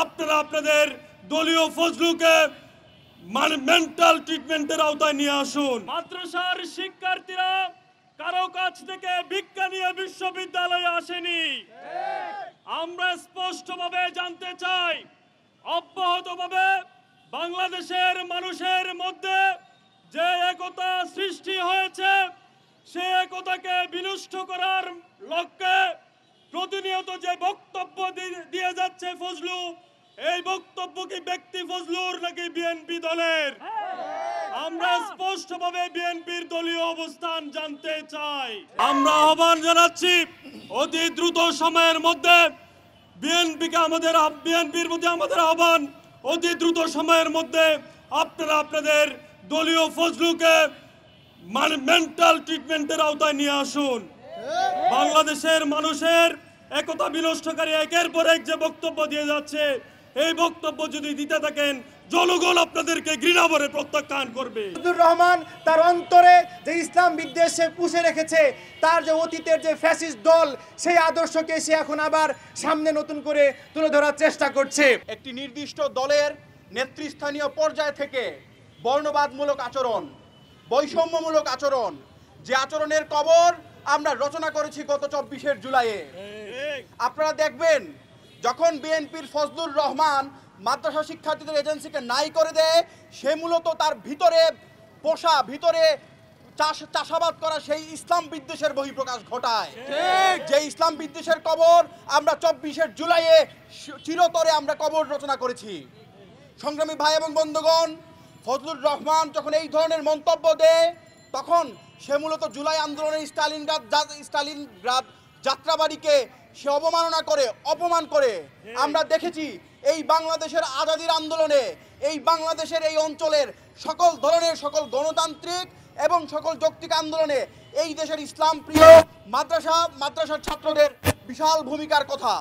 আপনারা আপনাদের দলীয় ফজলুকে মেন্টাল ট্রিটমেন্টের আওতায় নিয়ে আসুন। মাদ্রাসার শিক্ষার্থীরা কারো কাছ থেকে ভিক্ষা নিয়ে বিশ্ববিদ্যালয়ে আসেনি। আমরা স্পষ্টভাবে জানতে চাই, অব্যাহতভাবে বাংলাদেশের মানুষের মধ্যে যে একতা সৃষ্টি হয়েছে, সে একতাকে বিনষ্ট করার লক্ষ্যে প্রতিনিয়ত যে বক্তব্য দিয়ে যাচ্ছে ফজলু, এই বক্তব্য কি ব্যক্তি ফজলুর নাকি বিএনপি দলের? আমরা স্পষ্টভাবে বিএনপির দলীয় অবস্থান জানতে চাই। আমরা আহ্বান জানাচ্ছি অতি দ্রুত সময়ের মধ্যে বিএনপির মধ্যে আমাদের আহ্বান, অতি দ্রুত সময়ের মধ্যে আপনারা আপনাদের দলীয় ফজলুকে মেন্টাল ট্রিটমেন্টের আওতায় নিয়ে আসুন। বাংলাদেশের মানুষের একতা বিনষ্টকারী একের পর এক যে বক্তব্য দিয়ে যাচ্ছে, এই বক্তব্য যদি দিতে থাকেন, জনগণ আপনাদেরকে ঘৃণা ভরে প্রত্যাখ্যান করবে। ফজলুর রহমান তার অন্তরে যে ইসলাম বিদ্বেষে পুষে রেখেছে, তার যে অতীতের যে ফ্যাসিস্ট দল, সেই আদর্শকে সে এখন আবার সামনে নতুন করে তুলে ধরার চেষ্টা করছে। একটি নির্দিষ্ট দলের নেতৃস্থানীয় পর্যায় থেকে বর্ণবাদমূলক আচরণ, বৈষম্যমূলক আচরণ, যে আচরণের কবর আমরা রচনা করেছি গত 24 জুলাইয়ে। আপনারা দেখবেন, যখন বিএনপির ফজলুর রহমান মাদ্রাসা শিক্ষার্থীদের এজেন্সিকে নাই করে দেয়, সে মূলত তার ভিতরে চাষাবাদ করা সেই ইসলাম বিদ্বেষের বহিঃপ্রকাশ ঘটায়। যে ইসলাম বিদ্বেষের কবর আমরা 24 জুলাইয়ে চিরতরে আমরা কবর রচনা করেছি। সংগ্রামী ভাই এবং বন্ধুগণ, ফজলুর রহমান যখন এই ধরনের মন্তব্য দেয়, তখন সে মূলত জুলাই আন্দোলনের স্টালিনগ্রাদ যাত্রাবাড়িকে সে অপমান করে। আমরা দেখেছি এই বাংলাদেশের আজাদির আন্দোলনে, এই বাংলাদেশের এই অঞ্চলের সকল গণতান্ত্রিক এবং সকল যৌক্তিক আন্দোলনে এই দেশের ইসলাম প্রিয় মাদ্রাসার ছাত্রদের বিশাল ভূমিকার কথা।